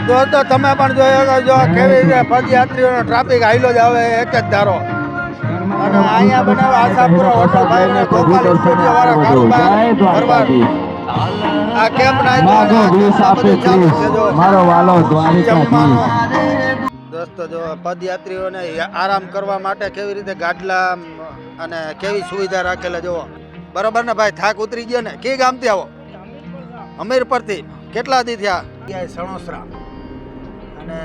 દોસ્તો તમે પણ જોયો કે જો કેવી રીતે પદયાત્રીઓનો ટ્રાફિક હાઈલો જ આવે એક જ ધારો. અને અહીંયા બનાવે આશાપુરા હોટલ ભાઈ ને ગોપાલ સ્ટુડિયો વાળા કારોબાર ફરવા આ કેમ્પ નાખ્યો મારો વાલો દ્વારિકાધીશ. દોસ્તો જો પદયાત્રીઓને આરામ કરવા માટે કેવી રીતે ગાડલા અને કેવી સુવિધા રાખેલા જોવો. બરોબર ને ભાઈ, થાક ઉતરી ગયો ને? કે ગામથી આવો? અમીર પરથી. કેટલા દી થયા? સણોસરા. અને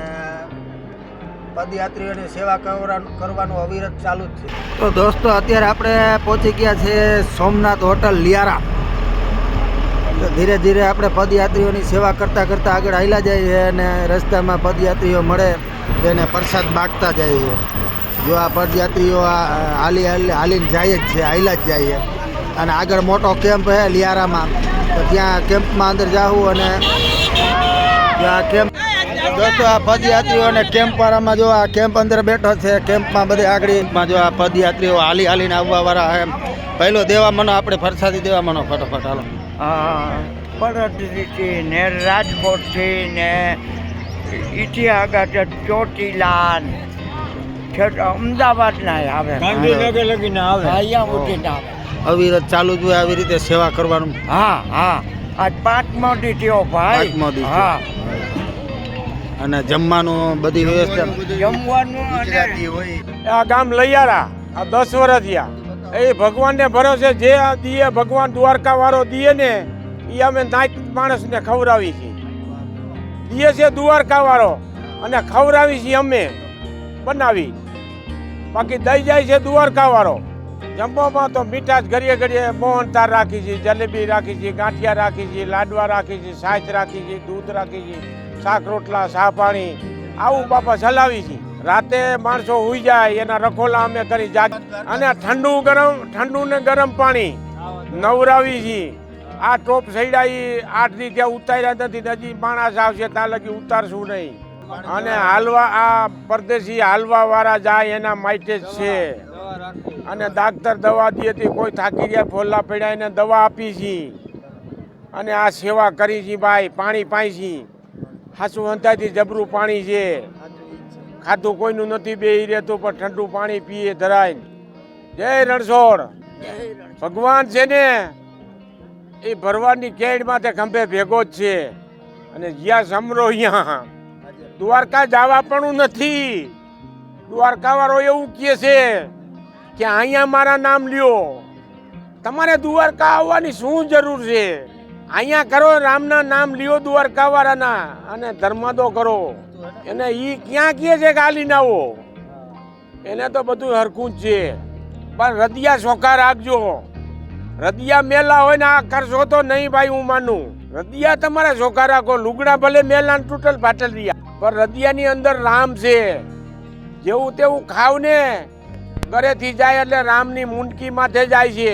પદયાત્રીઓની સેવા કરવાનું અવિરત ચાલુ જ છે. તો દોસ્તો અત્યારે આપણે પહોંચી ગયા છે સોમનાથ હોટલ લિયારા. ધીરે ધીરે આપણે પદયાત્રીઓની સેવા કરતાં કરતાં આગળ હાલ્યા જઈએ અને રસ્તામાં પદયાત્રીઓ મળે તેને પ્રસાદ બાંટતા જઈએ. જો આ પદયાત્રીઓ હાલીને જાય જ છે, હાલ્યા જ જઈએ. અને આગળ મોટો કેમ્પ છે લિયારામાં, તો ત્યાં કેમ્પમાં અંદર જાવું અને આ કેમ્પ દોસ્તો આ પદયાત્રીઓને કેમ્પ વાળામાં જો આ કેમ્પ અંદર બેઠો છે. કેમ્પમાં બધે આગળમાં જો આ પદયાત્રીઓ હાલીને આવવા વાળા એમ પહેલો દેવા મનો આપણે ફરસાદી દેવા મનો ફટોફટ હાલો. પરતથી ને રાજકોટથી ને ઇતિહાસ ચોટીલા અમદાવાદના આવે, ગાંધીનગર લગીને આવે, અહીંયા ઉઠીને આવે. અવિરત ચાલુ જ હોય આવી રીતે સેવા કરવાનું. હા હા, આજ 5મો દી થયો ભાઈ. 5મો દી. હા. અને જમવાનું બધી વ્યવસ્થા જમવાનું હોય. આ ગામ લૈયારા આ 10 વર્ષ થયા. એ ભગવાનને ભરોસે જે દીએ ભગવાન દ્વારકા વાળો દીએ ને એ અમે નાચ માણસને ખવડાવી છીએ. દીએ છે દ્વારકા વાળો અને ખવડાવી છીએ અમે બનાવી. બાકી દઈ જાય છે દ્વારકા વાળો. જમવામાં તો મીઠાશ ઘડીએ ઘડીએ મોહનથાળ રાખી છે, જલેબી રાખી છે, ગાંઠિયા રાખી છે, લાડવા રાખી છે, છાશ રાખી છે, દૂધ રાખી છે, શાક રોટલા, ચા પાણી આવું બાપા ચલાવી છે. રાતે માણસો હુઈ જાય એના રખોલા અમે કરી જાગ અને ઠંડુ ને ગરમ પાણી નવરાવી છીએ. આ ટોપ સૈડા 8 દી ત્યાં ઉતાર્યા નથી, હજી માણસ આવશે ત્યાં લગી ઉતારશું નહીં. અને હાલવા આ પરદેશી હાલવા વાળા જાય એના માટે જ છે. અને ડાક્ટર દવા દે હતી, કોઈ થાકી ગયા ફોલ્લા પડ્યા એને દવા આપી છે. અને આ સેવા કરી છે ભાઈ. પાણી પાઈ છે, હાસું અંધાથી જબરું પાણી છે. ખાધું કોઈનું નથી બેહી રહેતું પણ ઠંડુ પાણી પીએ ધરાય. જય રણછોડ. ભગવાન છે ને એ ભરવાની કેડ માથે ખંભે ભેગો જ છે. અને જ્યાં સમરો અહીંયા દ્વારકા જવા પણ નથી. દ્વારકા વાળો એવું કહે છે કે અહીંયા મારા નામ લ્યો. તમારે દ્વારકા આવવાની શું જરૂર છે? અહીંયા કરો, રામના નામ લ્યો દ્વારકા વાળાના અને ધર્માદો કરો. એને ઈ ક્યાં કહે છે કે હાલીને આવો? એને તો બધું હરખું જ છે. પણ હૃદયા ચોખ્ખા રાખજો. હૃદયા મેલા હોય ને આ કરશો તો નહીં ભાઈ, હું માનું. હૃદયા તમારે ચોખ્ખા રાખો. લુગડા ભલે મેલા તૂટલ ફાટલ રહ્યા, પણ હૃદયાની અંદર રામ છે. જેવું તેવું ખાવ ને ઘરેથી જાય એટલે રામની મુંડકી માથે જાય છે.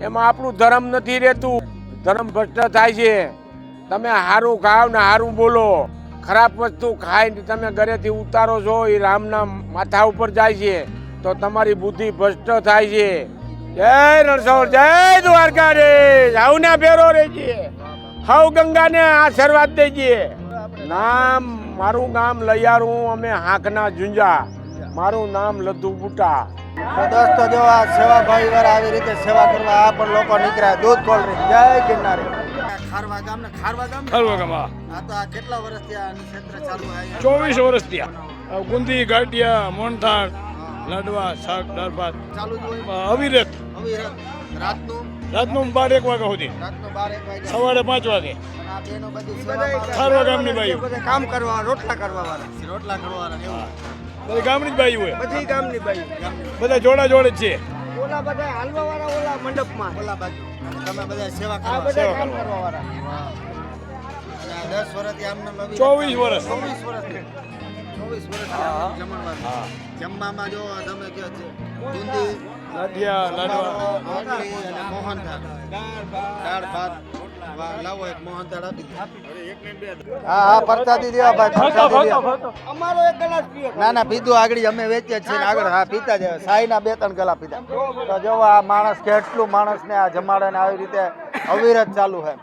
એમાં આપણું ધર્મ નથી રહેતું, ધર્મ ભ્રષ્ટ થાય છે. તમે સારું ખાવ ને સારું બોલો. ખરાબ વસ્તુ ખાઈને તમે ઘરેથી ઉતારો છો, એ રામના માથા ઉપર જાય છે, તો તમારી બુદ્ધિ ભ્રષ્ટ થાય છે. જય રણછોડ, જય દ્વારકાધીશ. હવના ફેરો રહેજે, હવ ગંગાને આશીર્વાદ દેજે. નામ મારું ગામ લૈયારું, અમે હાંકના ઝુંઝા. મારું નામ લધુ બુટા. તો દોસ્તો જો આ સેવાભાઈ વાળા આવી રીતે સેવા કરવા આ પણ લોકો નીકળ્યા. દૂધ કોલ્ડ ડ્રિંક. જય ગિરનારી. ખારવા ગામ ને ખારવા ગામ આ તો આ કેટલા વર્ષથી આ ક્ષેત્ર ચાલુ છે? 24 વર્ષ થયા. ગુંદી, ગાંઠિયા, મોહનથાળ, લાડવા, શાક, દાળ ભાત ચાલુ જ હોય. અવિરત. રાતનું 12-1 વાગ્યા સુધી, 12-1 વાગે, સવારે 5 વાગે. આ બેનો બધી સેવામાં ખારવા ગામની બાઈઓ, કામ કરવા, રોટલા કરવા વાળા. બધી ગામની જ બાઈઓ હોય. બધી ગામની બાઈ, બધા જોડે જ છે. ઓલા બધા હાલવા વાળા ઓલા મંડપમાં ઓલા બાજુ. અને તમે બધા સેવા કરવા, સેવા કામ કરવા. કરવા વાળા. અને આ 10 વર્ષથી આમને 24 વર્ષ. 24 વર્ષથી જમણવાર. જમવામાં જો તમે કહો છો બુંદી, લાઠિયા, લાડવા, રોટલી અને મોહનથાળ, દાળ ભાત. લાવો એક મોહનથાળ આપી દો. હા પ્રસાદી દેવા ભાઈ, પ્રસાદી દેવા. અમારો એક ગ્લાસ પીઓ. ના ના પીધું આગળ અમે વેચીએ છીએ ને આગળ. હા પીતા જાય. સાઈના 2-3 ગલા પીધા. તો જો આ માણસ કેટલું માણસને આ જમાડે ને આવી રીતે અવિરત ચાલુ છે.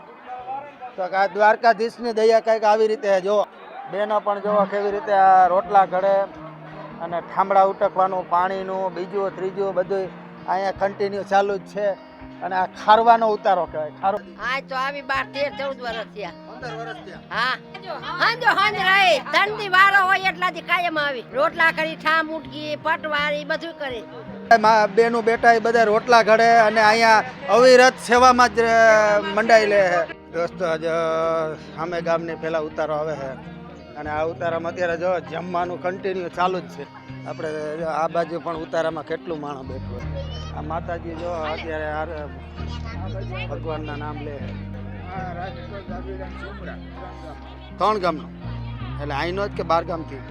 તો આ દ્વારકાધીશની દયા કંઈક આવી રીતે જો બેનો પણ જોવો કેવી રીતે આ રોટલા ઘડે અને ઠામડા ઉટકવાનું પાણીનું બીજું ત્રીજું બધું અહીંયા કન્ટિન્યુ ચાલુ જ છે. અને આ ખારવાનો ઉતારો કહેવાય. ખારો આ તો આવી 12-13-14 વર્ષ થયા. 15 વર્ષ થયા. હા હાંજ રહી ઠંડી વારો હોય એટલાથી કાયમ આવી રોટલા કરી ઠામ ઉટકી પટવારી બધું કરી. બેનું બેટા એ બધા રોટલા ઘડે અને અહીંયા અવિરત સેવામાં જ મંડાઈ લે છે. દોસ્તો આજે સામે ગામની પહેલા ઉતારો આવે છે અને આ ઉતારામાં અત્યારે જો જમવાનું કન્ટિન્યુ ચાલુ જ છે. આપણે જો આ બાજુ પણ ઉતારામાં કેટલું માણસ બેઠું હોય. આ માતાજી જો અત્યારે ભગવાનના નામ લે છે. 3 ગામનો એટલે અહીંનો જ કે 12 ગામથી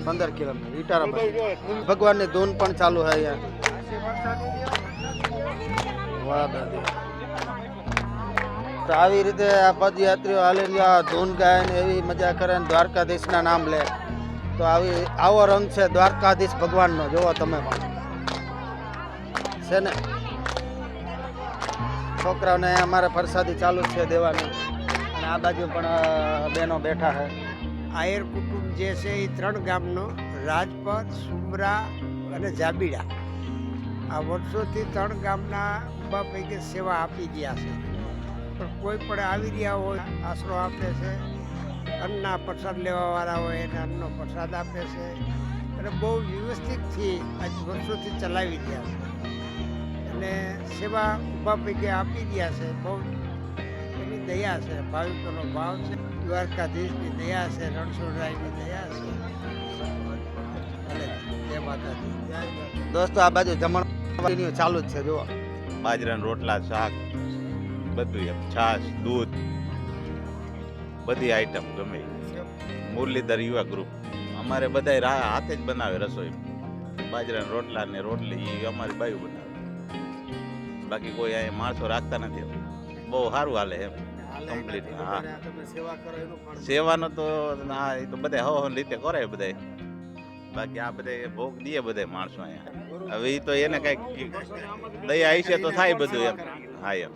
15 કિલોમીટર ઇટારા ભગવાનની ધૂન પણ ચાલુ છે અહીંયા. વાહ દાદી. તો આવી રીતે આ પદયાત્રીઓ હાલીને આ ધૂન ગાય ને એવી મજા કરે ને દ્વારકાધીશના નામ લે તો આવો રંગ છે દ્વારકાધીશ ભગવાનનો. જોવો તમે પણ છે ને. છોકરાઓને અમારે પ્રસાદી ચાલુ છે દેવાની અને આ બાજુ પણ બહેનો બેઠા છે. આયર કુટુંબ જે છે એ 3 ગામનો રાજપર સુમરા અને જાબીડા આ વર્ષોથી 3 ગામના ઊભા પૈકી સેવા આપી ગયા છે. પણ કોઈ પણ આવી રહ્યા હોય આશરો આપે છે, અન્નના પ્રસાદ લેવાવાળા હોય એને અન્નનો પ્રસાદ આપે છે અને બહુ વ્યવસ્થિતથી આજ વર્ષોથી ચલાવી રહ્યા છે અને સેવા ઊભા પૈકી આપી રહ્યા છે. બહુ એની દયા છે, ભાવિકોનો ભાવ છે, દ્વારકાધીશની દયા છે, રણછોડરાયની દયા છે. જય માતાજી. દોસ્તો આ બાજુ જમણ ચાલુ જ છે. જુઓ બાજરાના રોટલા, શાક, બધું એમ, છાશ, દૂધ, બધી આઈટમ ગમે. મુરલીધર યુવા ગ્રુપ અમારે બધા હાથે જ બનાવે રસોઈ. બાજરાના રોટલા ને રોટલી એ અમારી બાયું બનાવે. બાકી કોઈ અહીંયા માણસો રાખતા નથી. બહુ સારું હાલે એમ કમ્પ્લીટ. હા, સેવાનો તો હા એ તો બધા હવ રીતે કરે બધા. બાકી આ બધા ભોગ દે બધા માણસો અહીંયા. હવે એ તો એને કંઈક દયા હશે તો થાય બધું એમ. હા એમ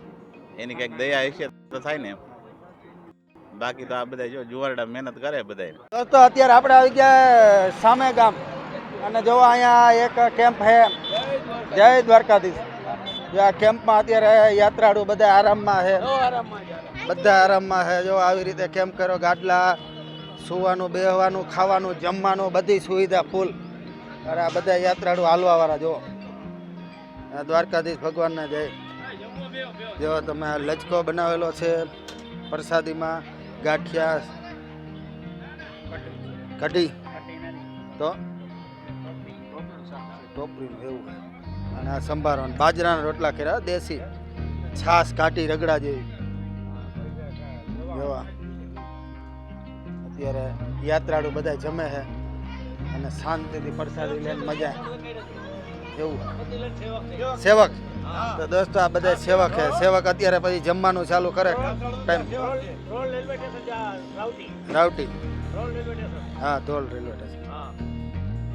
એની કંઈક દયા હશે તો થાય ને એમ. બાકી તો આ બધા જો જુવારડા મહેનત કરે બધા. દોસ્તો અત્યારે આપણે આવી ગયા સામે ગામ અને જો અહીંયા એક કેમ્પ છે જય દ્વારકાધીશ. આ કેમ્પમાં અત્યારે યાત્રાળુ બધા આરામમાં છે. બધા આરામમાં છે. જો આવી રીતે કેમ્પ કર્યો. ગાડલા, સુવાનું, બેહવાનું, ખાવાનું, જમવાનું બધી સુવિધા ફૂલ. અને આ બધા યાત્રાળુ હાલવાવાળા જો દ્વારકાધીશ ભગવાનને જય. જો તમે લચકો બનાવેલો છે પ્રસાદીમાં, ગાંઠિયા, કઢી તો ટોપરીનું એવું. અને આ સંભારો બાજરાના રોટલા કર્યા દેશી, છાશ કાઢી રગડા જેવી. જોવા અત્યારે યાત્રાળુ બધા જમે છે અને શાંતિથી પ્રસાદી લઈને મજા એવું. સેવક તો દોસ્તો આ બધા સેવક છે. સેવક અત્યારે પછી જમવાનું ચાલુ કરે ટાઈમ. રાવટી હા, ધોલ રેલવે સ્ટેશન.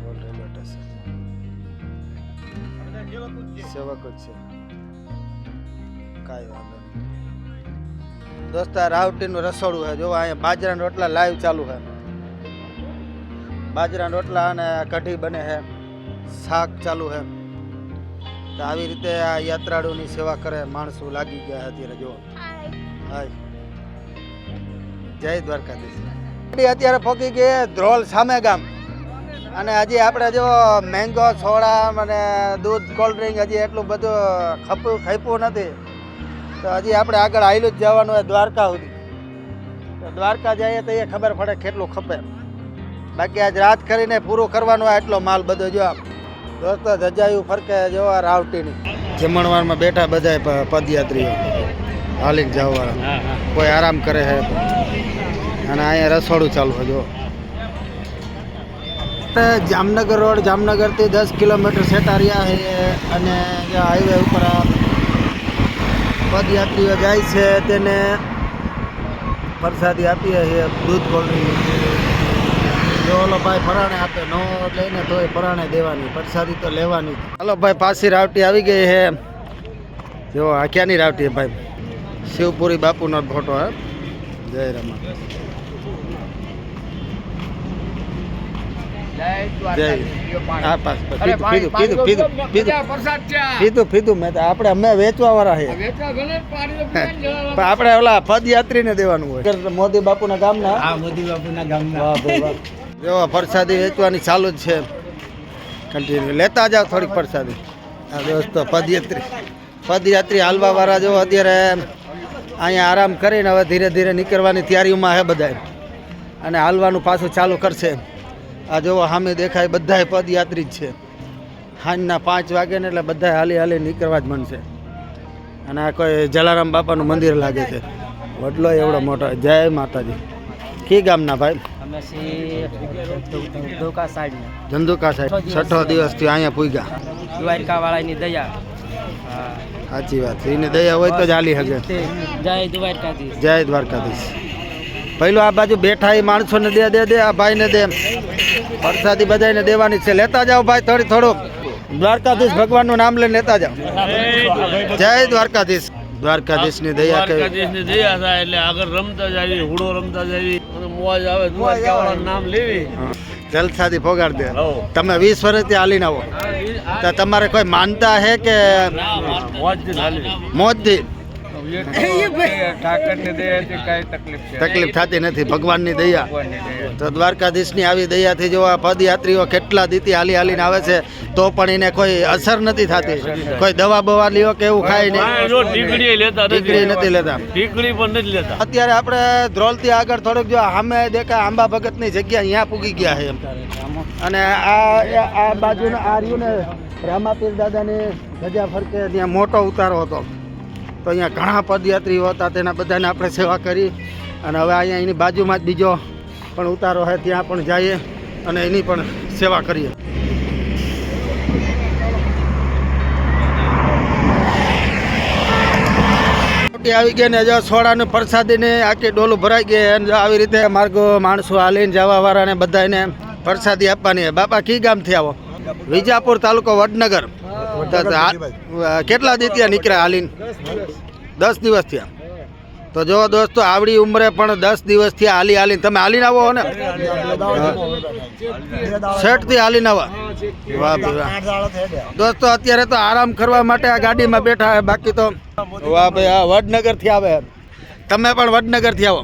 ધોલ રેલવે સ્ટેશન સેવક જ છે. કાંઈ વાંધો નહીં. દોસ્તો આ રાવટીનું રસોડું છે. જો અહીંયા બાજરાના રોટલા લાઈવ ચાલુ છે. બાજરાના રોટલા અને કઢી બને છે, શાક ચાલુ છે. તો આવી રીતે આ યાત્રાળુની સેવા કરે માણસો લાગી ગયા અત્યારે. જો હાય જય દ્વારકાધીશ. અત્યારે પહોંચી ગઈ ધ્રોલ સામે ગામ અને હજી આપણે જો મેંગો, સોડા અને દૂધ, કોલ્ડ ડ્રિંક હજી એટલું બધું ખાપ્યું નથી. તો હજી આપણે આગળ હાલ્યું જ જવાનું હોય દ્વારકા સુધી. તો દ્વારકા જઈએ તો એ ખબર પડે કેટલું ખપે. બાકી આજ રાત કરીને પૂરું કરવાનું હોય એટલો માલ બધો. જો દોસ્તો ધજાયું ફરકે જો આ રાવટીની જમણવારમાં બેઠા બધા પદયાત્રીઓ હાલીને જવાવાળા. કોઈ આરામ કરે છે અને અહીંયા રસોડું ચાલુ છે. જો જામનગર રોડ, જામનગરથી 10 કિલોમીટર સેટા રહ્યા છે અને હાઈવે ઉપર પદયાત્રીઓ જાય છે તેને પ્રસાદી આપીએ છીએ, દૂધ, કોલ્ડ ડ્રિંક. જો ઓલો ભાઈ પરાણે આપે, નો લઈને તોય પરાણે દેવાની, પ્રસાદી તો લેવાની. હાલો ભાઈ, પાછી રાવટી આવી ગઈ છે. જો આ ક્યાંની રાવટી ભાઈ? શિવપુરી બાપુનો ફોટો હે. જય રમા જય હા પાસ પીધું મેં તો અમે વેચવા વાળા છે પણ આપણે ઓલા પદયાત્રીને દેવાનું હોય મોદી બાપુના ગામના વાહ ભાઈ વાહ જો પ્રસાદી વેચવાની ચાલુ જ છે કન્ટિન્યુ લેતા જાવ થોડીક પ્રસાદી આ દોસ્તો પદયાત્રી હાલવા વાળા જો અત્યારે અહીંયા આરામ કરીને હવે ધીરે ધીરે નીકળવાની તૈયારીઓમાં છે બધા અને હાલવાનું પાછું ચાલુ કરશે આ જોવો સામે દેખાય બધાય પદયાત્રી જ છે સાંજના 5 વાગે ને એટલે બધા હાલી નીકળવા જ મનશે અને આ કોઈ જલારામ બાપાનું મંદિર લાગે છે વડલો એવડો મોટો જય માતાજી કી ગામના ભાઈ ધંધુકા સાઈડ 6 દિવસથી અહીંયા પૂગ્યા દ્વારકા વાળાની દયા સાચી વાત એની દયા હોય તો જ હાલી શકે જય દ્વારકાધીશ જય દ્વારકાધીશ પહેલો આ બાજુ બેઠા એ માણસોને દે આ ભાઈને દે પ્રસાદી બધાને દેવાની છે લેતા જાઓ ભાઈ થોડુંક દ્વારકાધીશ ભગવાનનું નામ લઈને લેતા જાઓ જય દ્વારકાધીશની દયા દ્વારકાધીશની દયા થાય એટલે આગળ રમતા જાવી હુડો રમતા જાવી અને મોજ આવે દ્વારકાવાળાનું નામ લેવી જલસાથી ફોગાડ દે તમે 20 વર્ષથી હાલીને આવો તો તમારે કોઈ માનતા હે કે મોજથી તકલીફ થતી નથી ભગવાનની દયા તો દ્વારકાધીશની આવી દયાથી જો આ પદયાત્રીઓ કેટલા દીથી હાલીને આવે છે તો પણ એને કોઈ અસર નથી થતી કોઈ દવા બવા લ્યો કે એવું ખાય નહીં ટીકડી નથી લેતા અત્યારે આપણે ધ્રોલથી આગળ થોડુંક જો સામે દેખાય આંબા ભગતની જગ્યા અહીંયા પૂગી ગયા છે એમ અને આ બાજુના આ રહ્યું ને રામાપીર દાદાની ધજા ફરકે ત્યાં મોટો ઉતારો હતો તો અહીંયા ઘણા પદયાત્રીઓ હતા તેના બધાને આપણે સેવા કરી અને હવે અહીંયા એની બાજુમાં જ બીજો પણ ઉતારો છે ત્યાં પણ જઈએ અને એની પણ સેવા કરીએ આવી ગયા ને જો સોડાની પ્રસાદીને આખી ડોલું ભરાઈ ગઈ અને આવી રીતે માર્ગો માણસો હાલીને જવા વાળાને બધાને પ્રસાદી આપવાની બાપા કી ગામથી આવો વિજાપુર તાલુકો વડનગર કેટલા દી ત્યાં નીકળ્યા હાલીને 10 દિવસ થયા તો જો દોસ્તો આવડી ઉંમરે પણ 10 દિવસ થી હાલીને તમે હાલીને આવો ને શેઠથી હાલીને આવા વાહ દોસ્તો અત્યારે તો આરામ કરવા માટે આ ગાડીમાં બેઠા હે બાકી તો વાહ ભાઈ આ વડનગર થી આવે તમે પણ વડનગર થી આવો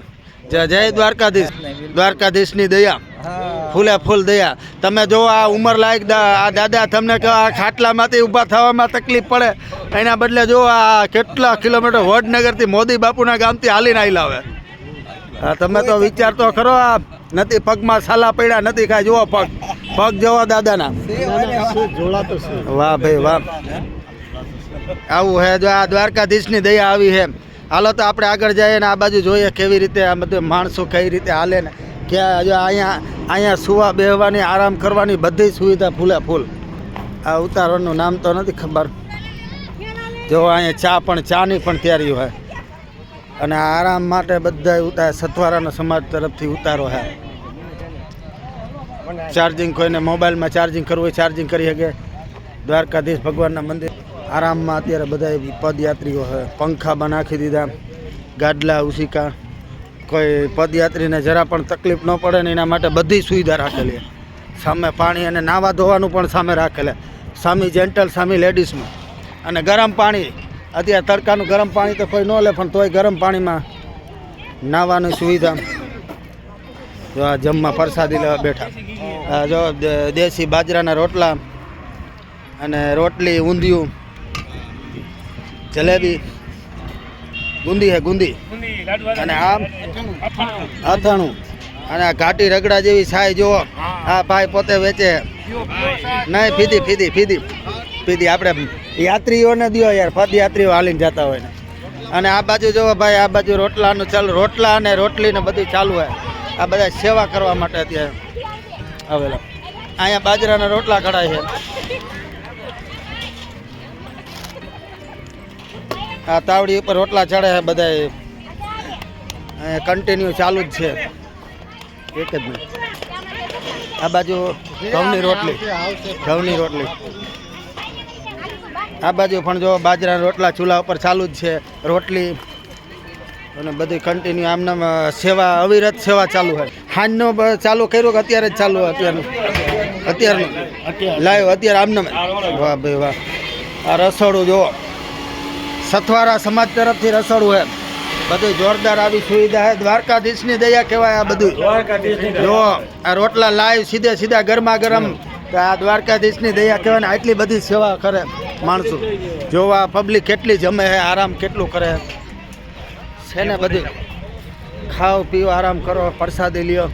જય દ્વારકાધીશની દયા ફૂલે ફૂલ દયા તમે જો આ ઉંમર લાયક આ દાદા તમને કહો આ ખાટલામાંથી ઊભા થવામાં તકલીફ પડે એના બદલે જો આ કેટલા કિલોમીટર વડનગરથી મોદી બાપુના ગામથી હાલીને આવેલા આવે તમે તો વિચાર તો ખરો આ નથી પગમાં સાલા પડ્યા નથી કાંઈ જુઓ પગ જોવો દાદાના વાહ ભાઈ વાહ આવું હે જો આ દ્વારકાધીશની દયા આવી છે હાલો તો આપણે આગળ જઈએ ને આ બાજુ જોઈએ કેવી રીતે આ બધું માણસો કઈ રીતે હાલે ને કે અહીંયા સુવા બેહવાની આરામ કરવાની બધી સુવિધા ફૂલે ફૂલ આ ઉતારોનું નામ તો નથી ખબર જો અહીંયા ચાની પણ તૈયારી હોય અને આરામ માટે બધા ઉતાર સથવારાનો સમાજ તરફથી ઉતારો છે ચાર્જિંગ કોઈને મોબાઈલમાં ચાર્જિંગ કરવું હોય ચાર્જિંગ કરી શકે દ્વારકાધીશ ભગવાનના મંદિર આરામમાં અત્યારે બધા પદયાત્રીઓ છે પંખા નાખી દીધા ગાડલા ઉસીકા કોઈ પદયાત્રીને જરા પણ તકલીફ ન પડે ને એના માટે બધી સુવિધા રાખેલી સામે પાણી અને નાવા ધોવાનું પણ સામે રાખેલા સામી જેન્ટલ સામી લેડીઝનું અને ગરમ પાણી અત્યારે તડકાનું ગરમ પાણી તો કોઈ ન લે પણ તોય ગરમ પાણીમાં નાહવાની સુવિધા જો આ જમવા પ્રસાદી લેવા બેઠા જો દેશી બાજરાના રોટલા અને રોટલી ઊંધિયું જલેબી ગુંદી અને આમ અથાણું અને આ ઘાટી રગડા જેવી છાય જુઓ આ ભાઈ પોતે વેચે નહીં ફીધી આપણે યાત્રીઓને દો યાર પદયાત્રીઓ હાલીને જતા હોય ને અને આ બાજુ જુઓ ભાઈ આ બાજુ રોટલાનું ચાલુ રોટલા અને રોટલી ને બધું ચાલુ હોય આ બધા સેવા કરવા માટે અત્યારે આવેલા અહીંયા બાજરાના રોટલા કઢાય છે આ તાવડી ઉપર રોટલા ચડે છે બધા કન્ટિન્યુ ચાલુ જ છે એક જ મિનિટ આ બાજુ ઘઉંની રોટલી આ બાજુ પણ જો બાજરાના રોટલા ચૂલા ઉપર ચાલુ જ છે રોટલી અને બધી કન્ટિન્યુ આમનામ સેવા અવિરત સેવા ચાલુ હોય. હાંજનો ચાલુ કર્યો કે અત્યારે જ ચાલુ અત્યારનું લાઈવ અત્યારે આમનામ. વાહ ભાઈ વાહ. આ રસોડું જુઓ, સથવારા સમાજ તરફથી રસોડું હે. બધું જોરદાર આવી સુવિધા છે. દ્વારકાધીશની દયા કહેવાય આ બધું. જો આ રોટલા લાઈવ સીધા ગરમા ગરમ. તો આ દ્વારકાધીશની દયા કહેવાય ને. આટલી બધી સેવા કરે માણસો. જોવા પબ્લિક કેટલી જમે છે, આરામ કેટલું કરે છે ને. બધું ખાઓ પીઓ આરામ કરો, પ્રસાદી લ્યો.